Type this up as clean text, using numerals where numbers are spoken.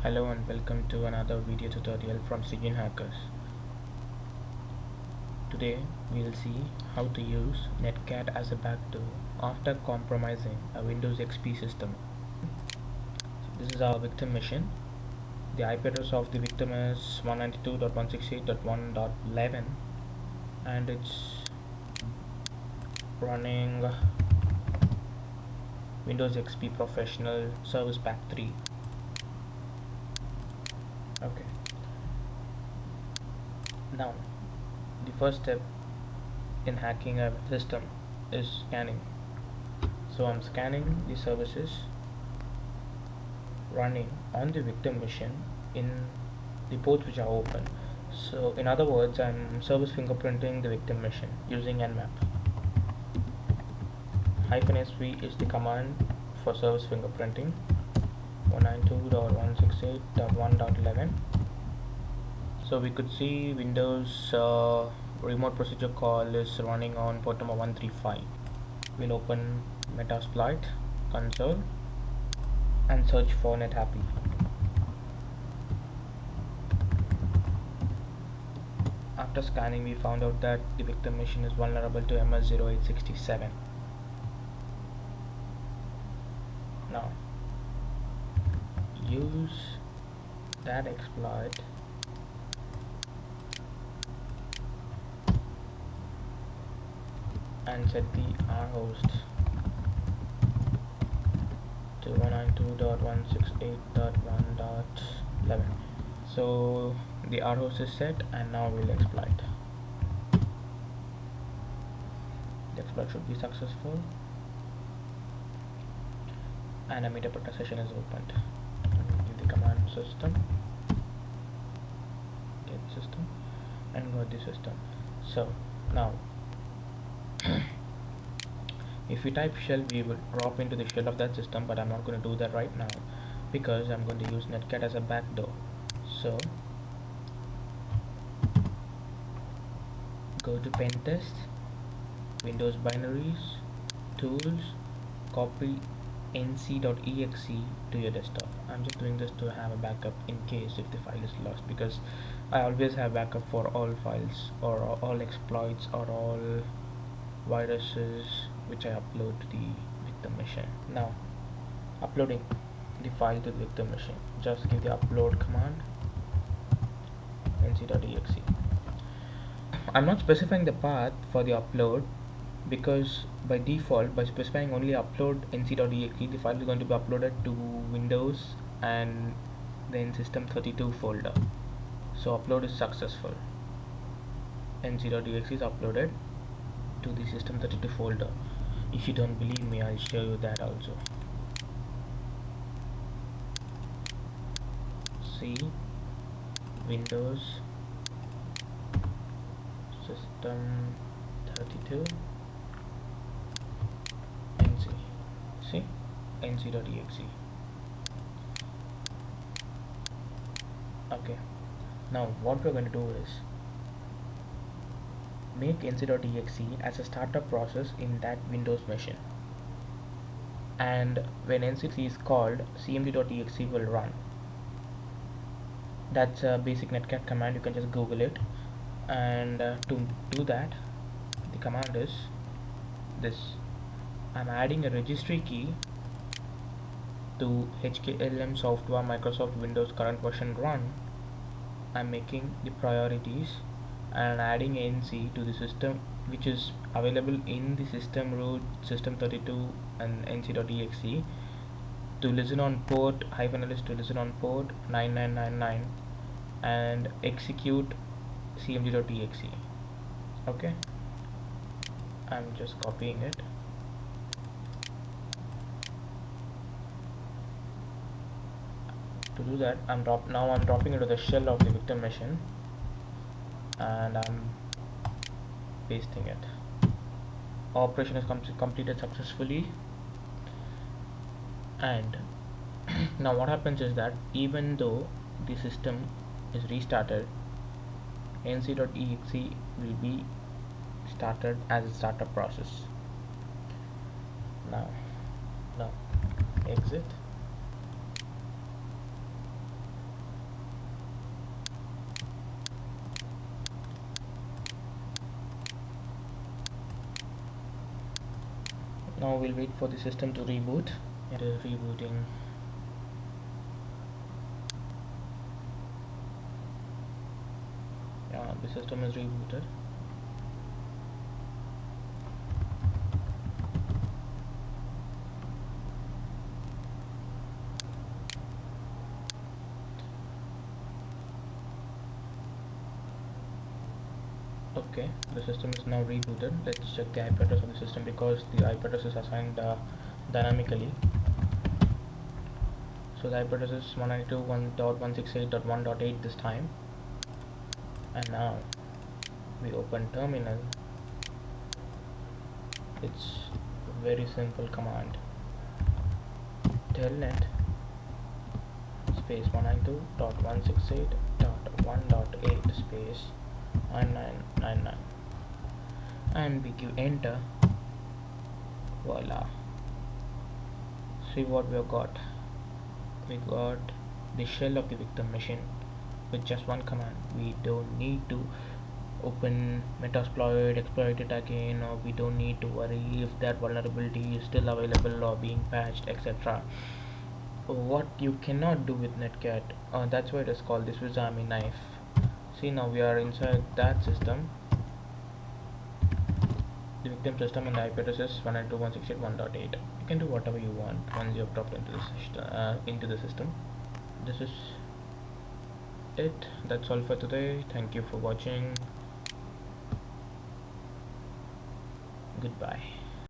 Hello and welcome to another video tutorial from Sigin Hackers. Today we'll see how to use Netcat as a backdoor after compromising a Windows XP system. This is our victim machine. The IP address of the victim is 192.168.1.11 and it's running Windows XP Professional Service Pack 3. Okay. Now the first step in hacking a system is scanning. So I'm scanning the services running on the victim machine in the ports which are open. So in other words, I'm service fingerprinting the victim machine using nmap. -sv is the command for service fingerprinting. 192.168.1.11. So we could see Windows remote procedure call is running on port number 135. We'll open Metasploit console and search for NetHappy. After scanning, we found out that the victim machine is vulnerable to MS-0867. Now use that exploit and set the rhost to 192.168.1.11. So the rhost is set, and now we'll exploit. The exploit should be successful and a MetaProtect session is opened. Give the command system, get system, and go to the system. So now if we type shell, we will drop into the shell of that system, but I'm not going to do that right now because I'm going to use Netcat as a backdoor. So go to pentest, Windows binaries, tools, copy nc.exe to your desktop. I'm just doing this to have a backup in case if the file is lost, because I always have backup for all files or all exploits or all viruses which I upload to the victim machine. Now uploading the file to the victim machine, just give the upload command nc.exe. I'm not specifying the path for the upload because by default, by specifying only upload nc.exe, the file is going to be uploaded to Windows and then system32 folder. So upload is successful. nc.exe is uploaded to the system32 folder. If you don't believe me, I'll show you that also. See, Windows system32 nc, see, nc.exe. Okay, now what we're going to do is make nc.exe as a startup process in that Windows machine, and when nc is called, cmd.exe will run. That's a basic Netcat command, you can just Google it. And to do that, the command is this. I'm adding a registry key to HKLM software Microsoft Windows current version run. I'm making the priorities and adding nc to the system which is available in the system root system32 and nc.exe to listen on port -ls to listen on port 9999 and execute cmd.exe. Okay, I'm just copying it. To do that, I'm dropping into the shell of the victim machine and I'm pasting it. Operation is completed successfully, and now what happens is that even though the system is restarted, nc.exe will be started as a startup process. Now exit now we'll wait for the system to reboot. It is rebooting. Yeah, the system is rebooted. Okay, the system is now rebooted. Let's check the IP address of the system, because the IP address is assigned dynamically. So the IP address is 192.168.1.8 this time. And now we open terminal. It's a very simple command. Telnet space 192.168.1.8 space 9999, and we give enter. Voila, see what we have got. We got the shell of the victim machine with just one command. We don't need to open Metasploit, exploit it again, or we don't need to worry if that vulnerability is still available or being patched, etc. What you cannot do with Netcat, that's why it is called the Swiss Army knife. See, now we are inside that system, the victim system, and the IP address is 192.168.1.8. You can do whatever you want once you have dropped into the system. This is it. That's all for today. Thank you for watching. Goodbye.